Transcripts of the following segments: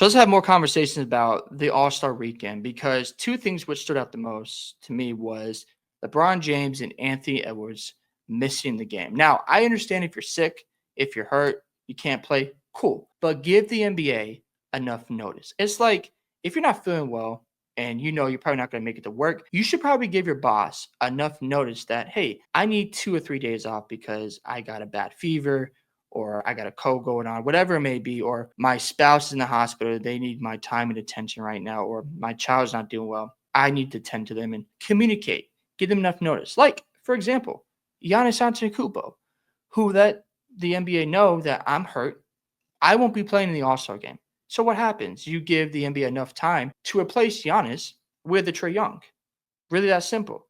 So let's have more conversations about the All-Star weekend because two things which stood out the most to me was LeBron James and Anthony Edwards missing the game. Now, I understand if you're sick, if you're hurt, you can't play, cool. But give the NBA enough notice. It's like if you're not feeling well and you know you're probably not going to make it to work, you should probably give your boss enough notice that, hey, I need 2 or 3 days off because I got a bad fever or I got a cold going on, whatever it may be, or my spouse is in the hospital, they need my time and attention right now, or my child's not doing well. I need to tend to them and communicate, give them enough notice. Like, for example, Giannis Antetokounmpo, who let the NBA know that I'm hurt. I won't be playing in the All-Star game. So what happens? You give the NBA enough time to replace Giannis with a Trae Young. Really that simple.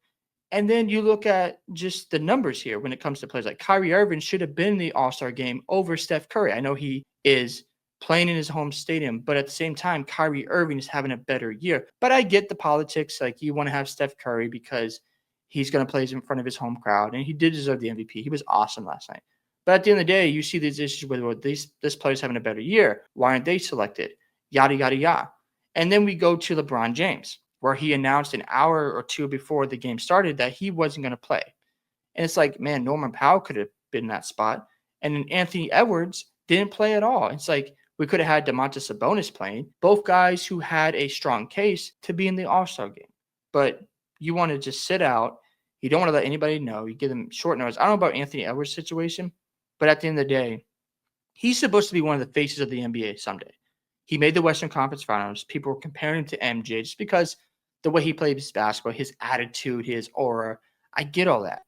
And then you look at just the numbers here when it comes to players like Kyrie Irving should have been in the All-Star game over Steph Curry. I know he is playing in his home stadium, but at the same time, Kyrie Irving is having a better year. But I get the politics. Like you want to have Steph Curry because he's going to play in front of his home crowd, and he did deserve the MVP. He was awesome last night. But at the end of the day, you see these issues with well, this player's having a better year. Why aren't they selected? Yada, yada, yada. And then we go to LeBron James, where he announced an hour or two before the game started that he wasn't going to play. And it's like, man, Norman Powell could have been in that spot. And then Anthony Edwards didn't play at all. It's like we could have had Domantas Sabonis playing, both guys who had a strong case to be in the All-Star game. But you want to just sit out. You don't want to let anybody know. You give them short notice. I don't know about Anthony Edwards' situation, but at the end of the day, he's supposed to be one of the faces of the NBA someday. He made the Western Conference Finals. People were comparing him to MJ just because the way he plays basketball, his attitude, his aura. I get all that.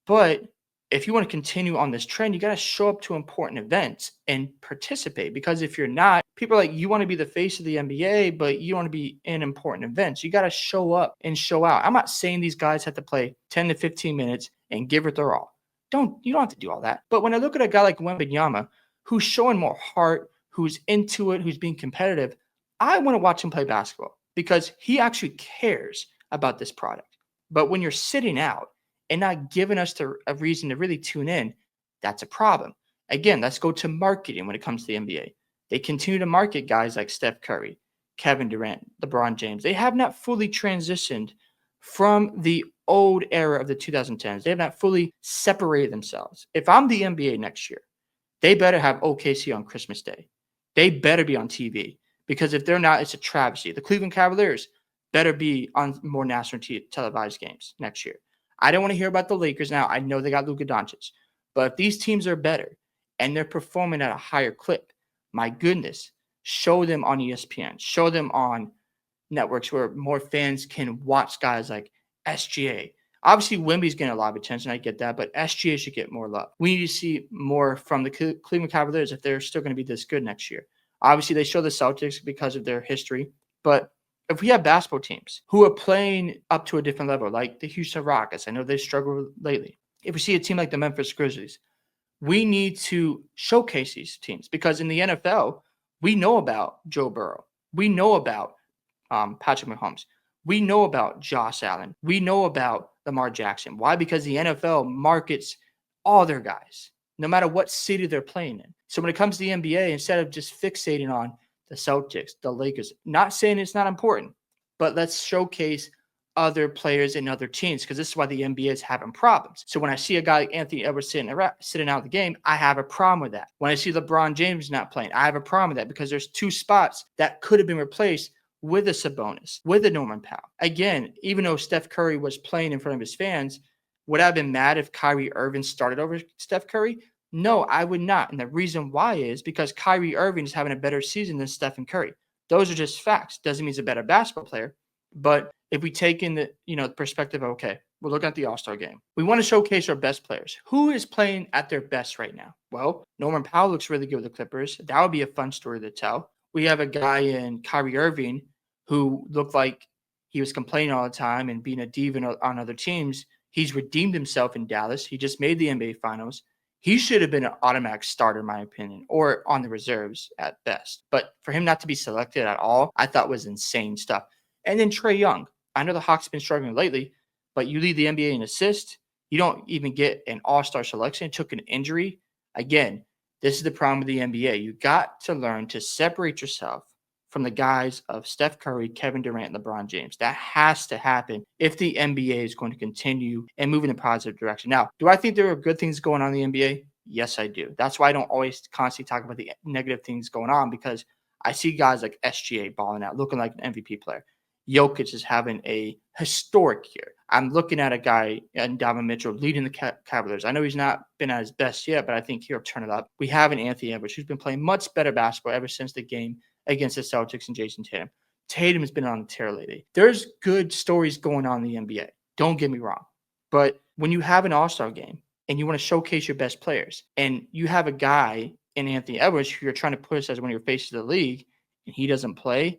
But if you want to continue on this trend, you got to show up to important events and participate. Because if you're not, people are like, you want to be the face of the NBA, but you want to be in important events. You got to show up and show out. I'm not saying these guys have to play 10 to 15 minutes and give it their all. You don't have to do all that. But when I look at a guy like Wembanyama, who's showing more heart, who's into it, who's being competitive, I want to watch him play basketball because he actually cares about this product. But when you're sitting out and not giving us a reason to really tune in, that's a problem. Again, let's go to marketing when it comes to the NBA. They continue to market guys like Steph Curry, Kevin Durant, LeBron James. They have not fully transitioned from the old era of the 2010s. They have not fully separated themselves. If I'm the NBA next year, they better have OKC on Christmas Day. They better be on TV because if they're not, it's a travesty. The Cleveland Cavaliers better be on more national televised games next year. I don't want to hear about the Lakers now. I know they got Luka Doncic. But if these teams are better and they're performing at a higher clip, my goodness, show them on ESPN. Show them on networks where more fans can watch guys like SGA. Obviously, Wemby's getting a lot of attention. I get that. But SGA should get more love. We need to see more from the Cleveland Cavaliers if they're still going to be this good next year. Obviously, they show the Celtics because of their history. But if we have basketball teams who are playing up to a different level, like the Houston Rockets, I know they've struggled lately. If we see a team like the Memphis Grizzlies, we need to showcase these teams because in the NFL, we know about Joe Burrow. We know about Patrick Mahomes. We know about Josh Allen. We know about Lamar Jackson. Why? Because the NFL markets all their guys, no matter what city they're playing in. So when it comes to the NBA, instead of just fixating on the Celtics, the Lakers, not saying it's not important, but let's showcase other players and other teams because this is why the NBA is having problems. So when I see a guy like Anthony Edwards sitting out of the game, I have a problem with that. When I see LeBron James not playing, I have a problem with that because there's two spots that could have been replaced with a Sabonis, with a Norman Powell. Again, even though Steph Curry was playing in front of his fans, would I have been mad if Kyrie Irving started over Steph Curry? No, I would not. And the reason why is because Kyrie Irving is having a better season than Stephen Curry. Those are just facts. Doesn't mean he's a better basketball player. But if we take in the perspective of, okay, we're looking at the All-Star game. We want to showcase our best players. Who is playing at their best right now? Well, Norman Powell looks really good with the Clippers. That would be a fun story to tell. We have a guy in Kyrie Irving who looked like he was complaining all the time and being a diva on other teams. He's redeemed himself in Dallas. He just made the NBA Finals. He should have been an automatic starter, in my opinion, or on the reserves at best. But for him not to be selected at all, I thought was insane stuff. And then Trae Young. I know the Hawks have been struggling lately, but you lead the NBA in assists. You don't even get an all-star selection. It took an injury. Again, this is the problem with the NBA. You got to learn to separate yourself from the guys of Steph Curry, Kevin Durant, and LeBron James. That has to happen if the NBA is going to continue and move in a positive direction. Now, do I think there are good things going on in the NBA? Yes, I do. That's why I don't always constantly talk about the negative things going on, because I see guys like SGA balling out, looking like an MVP player. Jokic is having a historic year. I'm looking at a guy in Donovan Mitchell leading the Cavaliers. I know he's not been at his best yet, but I think he'll turn it up. We have an Anthony Edwards who's been playing much better basketball ever since the game against the Celtics and Jason Tatum. Tatum has been on a tear lately. There's good stories going on in the NBA. Don't get me wrong. But when you have an all-star game and you want to showcase your best players, and you have a guy in Anthony Edwards who you're trying to push as one of your faces of the league, and he doesn't play,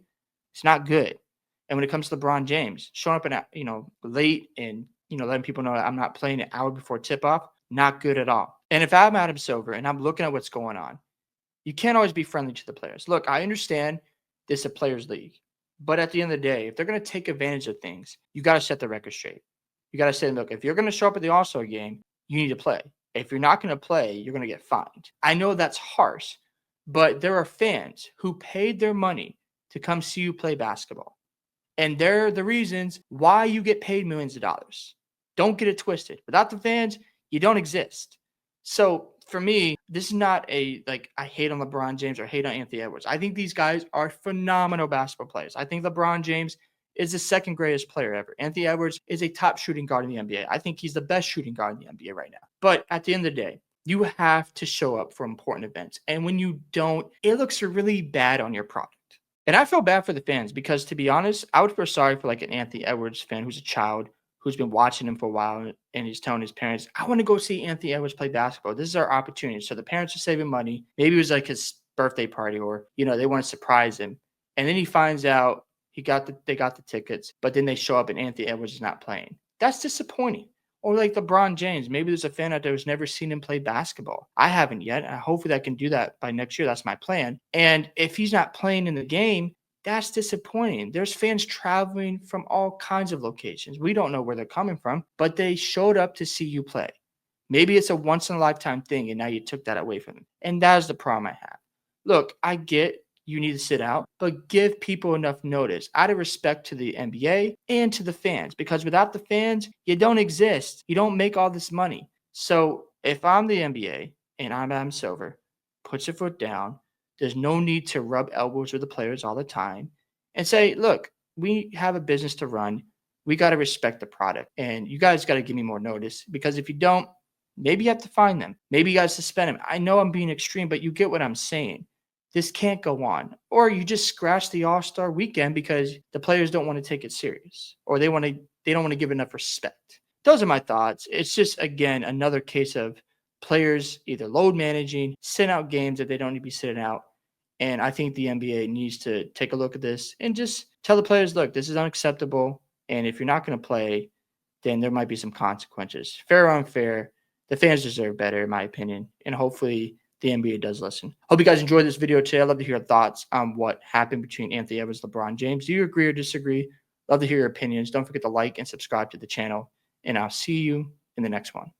it's not good. And when it comes to LeBron James, showing up late and letting people know I'm not playing an hour before tip off, not good at all. And if I'm Adam Silver and I'm looking at what's going on, you can't always be friendly to the players. Look, I understand this is a players' league, but at the end of the day, if they're going to take advantage of things, you got to set the record straight. You got to say, look, if you're going to show up at the All-Star game, you need to play. If you're not going to play, you're going to get fined. I know that's harsh, but there are fans who paid their money to come see you play basketball. And they're the reasons why you get paid millions of dollars. Don't get it twisted. Without the fans, you don't exist. So for me, this is not I hate on LeBron James or hate on Anthony Edwards. I think these guys are phenomenal basketball players. I think LeBron James is the second greatest player ever. Anthony Edwards is a top shooting guard in the NBA. I think he's the best shooting guard in the NBA right now. But at the end of the day, you have to show up for important events. And when you don't, it looks really bad on your product. And I feel bad for the fans because, to be honest, I would feel sorry for like an Anthony Edwards fan who's a child who's been watching him for a while and he's telling his parents, I want to go see Anthony Edwards play basketball. This is our opportunity. So the parents are saving money. Maybe it was like his birthday party or, they want to surprise him. And then he finds out they got the tickets, but then they show up and Anthony Edwards is not playing. That's disappointing. Or like LeBron James. Maybe there's a fan out there who's never seen him play basketball. I haven't yet. Hopefully I can do that by next year. That's my plan. And if he's not playing in the game, that's disappointing. There's fans traveling from all kinds of locations. We don't know where they're coming from, but they showed up to see you play. Maybe it's a once-in-a-lifetime thing, and now you took that away from them. And that is the problem I have. Look, I get you need to sit out, but give people enough notice out of respect to the NBA and to the fans, because without the fans, you don't exist. You don't make all this money. So if I'm the NBA and I'm Adam Silver, put your foot down. There's no need to rub elbows with the players all the time and say, look, we have a business to run. We got to respect the product, and you guys got to give me more notice, because if you don't, maybe you have to fine them. Maybe you got to suspend them. I know I'm being extreme, but you get what I'm saying. This can't go on. Or you just scratch the All-Star weekend because the players don't want to take it serious, or they don't want to give enough respect. Those are my thoughts. It's just, again, another case of players either load managing, sit out games that they don't need to be sitting out. And I think the NBA needs to take a look at this and just tell the players, look, this is unacceptable. And if you're not going to play, then there might be some consequences. Fair or unfair, the fans deserve better, in my opinion. And hopefully the NBA does listen. Hope you guys enjoyed this video today. I'd love to hear your thoughts on what happened between Anthony Edwards and LeBron James. Do you agree or disagree? Love to hear your opinions. Don't forget to like and subscribe to the channel. And I'll see you in the next one.